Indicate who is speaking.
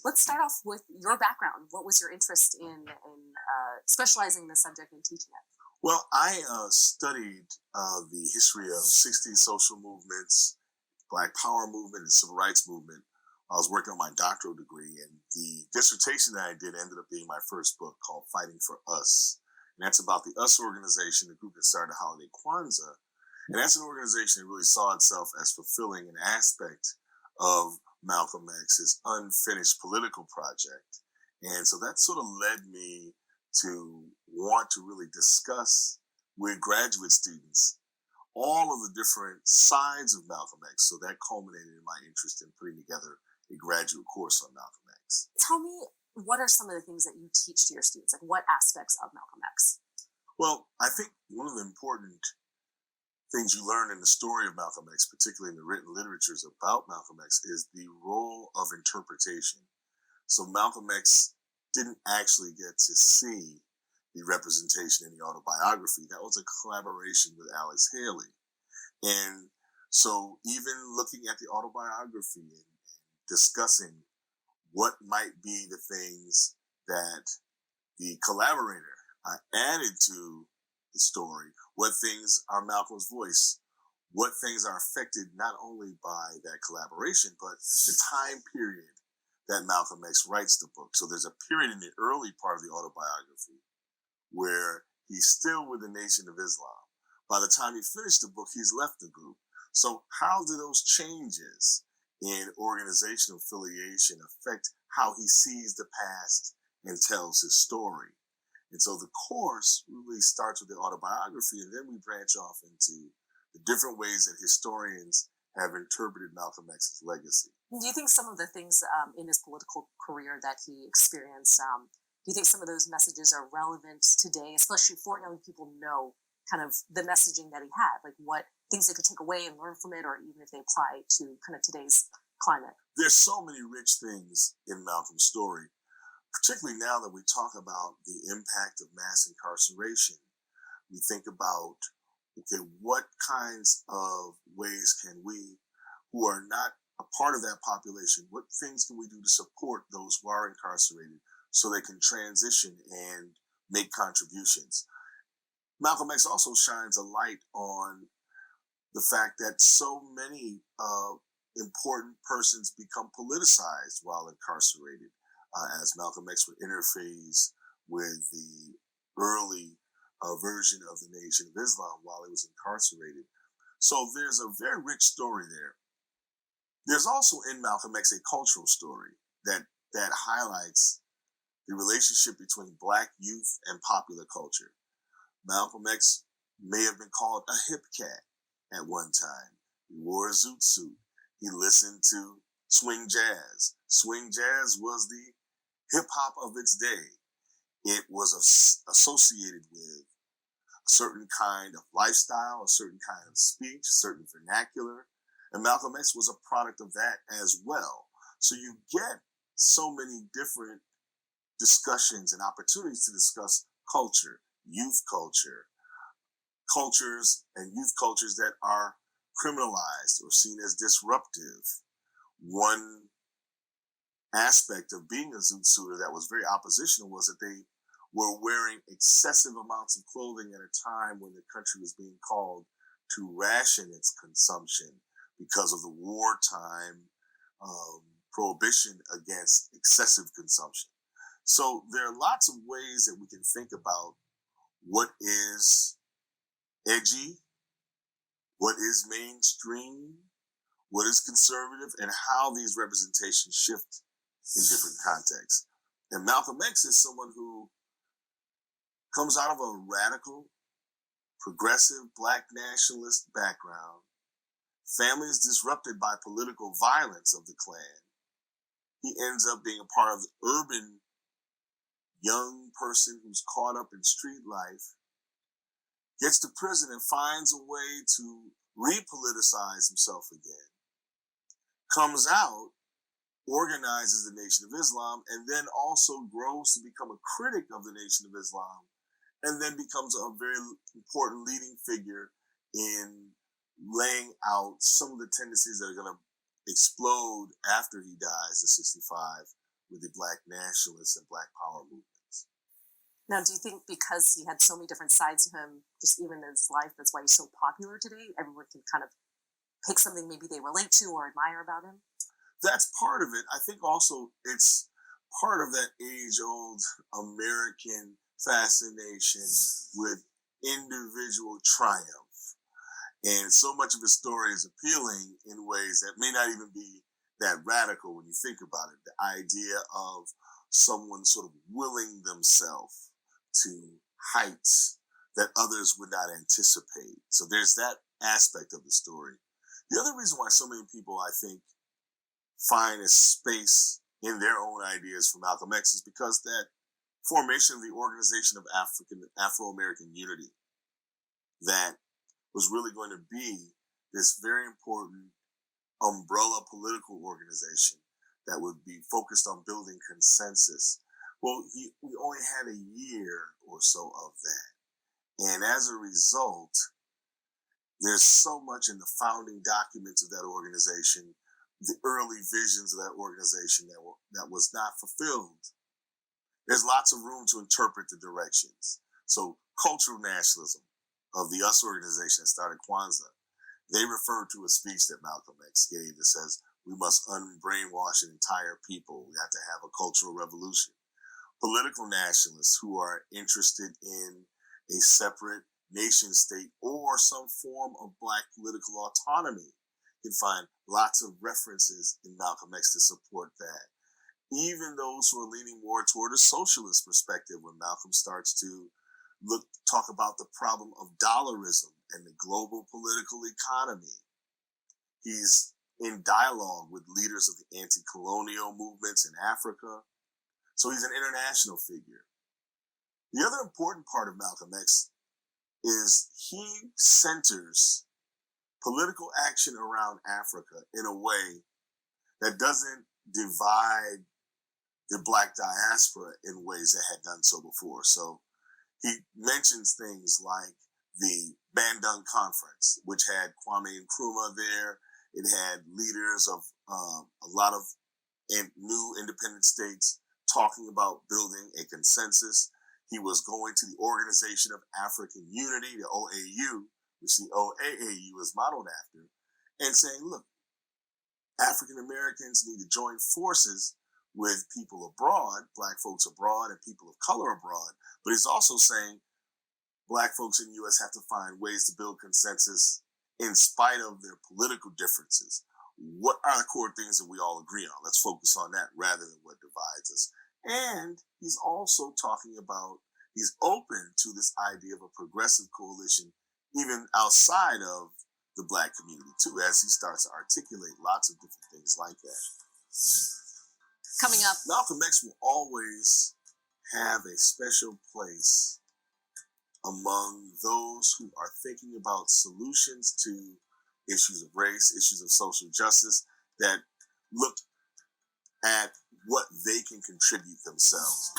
Speaker 1: Let's start off with your background. What was your interest in specializing in the subject and teaching it?
Speaker 2: Well, I studied the history of 60s social movements, Black Power movement, and Civil Rights movement. I was working on my doctoral degree, and the dissertation that I did ended up being my first book called Fighting for Us. And that's about the US organization, the group that started Holiday Kwanzaa. And that's an organization that really saw itself as fulfilling an aspect of Malcolm X's unfinished political project. And so that sort of led me to want to really discuss with graduate students all of the different sides of Malcolm X. So that culminated in my interest in putting together a graduate course on Malcolm X.
Speaker 1: Tell me, what are some of the things that you teach to your students? Like, what aspects of Malcolm X?
Speaker 2: Well, I think one of the important things you learn in the story of Malcolm X, particularly in the written literatures about Malcolm X, is the role of interpretation. So Malcolm X didn't actually get to see the representation in the autobiography. That was a collaboration with Alex Haley. And so even looking at the autobiography and discussing what might be the things that the collaborator added to the story, what things are Malcolm's voice, what things are affected not only by that collaboration, but the time period that Malcolm X writes the book. So there's a period in the early part of the autobiography where he's still with the Nation of Islam. By the time he finished the book, he's left the group. So how do those changes in organizational affiliation affect how he sees the past and tells his story? And so the course really starts with the autobiography, and then we branch off into the different ways that historians have interpreted Malcolm X's legacy.
Speaker 1: Do you think some of the things in his political career that he experienced, do you think some of those messages are relevant today, especially for young people to know kind of the messaging that he had, like what things they could take away and learn from it, or even if they apply to kind of today's climate?
Speaker 2: There's so many rich things in Malcolm's story, particularly now that we talk about the impact of mass incarceration. We think about, okay, what kinds of ways can we, who are not a part of that population, what things can we do to support those who are incarcerated so they can transition and make contributions? Malcolm X also shines a light on the fact that so many important persons become politicized while incarcerated, as Malcolm X would interface with the early version of the Nation of Islam while he was incarcerated. So there's a very rich story there. There's also in Malcolm X a cultural story that highlights the relationship between Black youth and popular culture. Malcolm X may have been called a hip cat at one time. He wore a zoot suit. He listened to swing jazz. Swing jazz was the hip hop of its day. It was associated with a certain kind of lifestyle, a certain kind of speech, a certain vernacular. And Malcolm X was a product of that as well. So you get so many different discussions and opportunities to discuss culture, youth culture, cultures and youth cultures that are criminalized or seen as disruptive. One aspect of being a zoot suiter that was very oppositional was that they were wearing excessive amounts of clothing at a time when the country was being called to ration its consumption because of the wartime prohibition against excessive consumption. So there are lots of ways that we can think about what is edgy, what is mainstream, what is conservative, and how these representations shift in different contexts. And Malcolm X is someone who comes out of a radical, progressive, Black nationalist background. Family is disrupted by political violence of the Klan. He ends up being a part of the urban young person who's caught up in street life, gets to prison and finds a way to repoliticize himself again, comes out, organizes the Nation of Islam, and then also grows to become a critic of the Nation of Islam, and then becomes a very important leading figure in laying out some of the tendencies that are going to explode after he dies at 65 with the Black nationalists and Black Power movements.
Speaker 1: Now, do you think because he had so many different sides to him, just even in his life, that's why he's so popular today? Everyone can kind of pick something maybe they relate to or admire about him?
Speaker 2: That's part of it. I think also it's part of that age old American fascination with individual triumph. And so much of his story is appealing in ways that may not even be that radical when you think about it. The idea of someone sort of willing themselves to heights that others would not anticipate. So there's that aspect of the story. The other reason why so many people, I think, find a space in their own ideas for Malcolm X is because that formation of the Organization of Afro-American Unity that was really going to be this very important umbrella political organization that would be focused on building consensus. Well, we only had a year or so of that. And as a result, there's so much in the founding documents of that organization, the early visions of that organization that was not fulfilled. There's lots of room to interpret the directions. So cultural nationalism of the US organization that started Kwanzaa, they refer to a speech that Malcolm X gave that says, we must unbrainwash an entire people. We have to have a cultural revolution. Political nationalists who are interested in a separate nation state or some form of Black political autonomy can find lots of references in Malcolm X to support that. Even those who are leaning more toward a socialist perspective, when Malcolm starts to talk about the problem of dollarism and the global political economy. He's in dialogue with leaders of the anti-colonial movements in Africa. So he's an international figure. The other important part of Malcolm X is he centers political action around Africa in a way that doesn't divide the Black diaspora in ways that had done so before. So he mentions things like the Bandung Conference, which had Kwame Nkrumah there. It had leaders of a lot of new independent states talking about building a consensus. He was going to the Organization of African Unity, the OAU, which the OAAU is modeled after, and saying, look, African Americans need to join forces with people abroad, Black folks abroad and people of color abroad. But he's also saying Black folks in the U.S. have to find ways to build consensus in spite of their political differences. What are the core things that we all agree on? Let's focus on that rather than what divides us. And he's also talking about, he's open to this idea of a progressive coalition, even outside of the Black community too, as he starts to articulate lots of different things like that.
Speaker 1: Coming up,
Speaker 2: Malcolm X will always have a special place among those who are thinking about solutions to issues of race, issues of social justice, that look at what they can contribute themselves.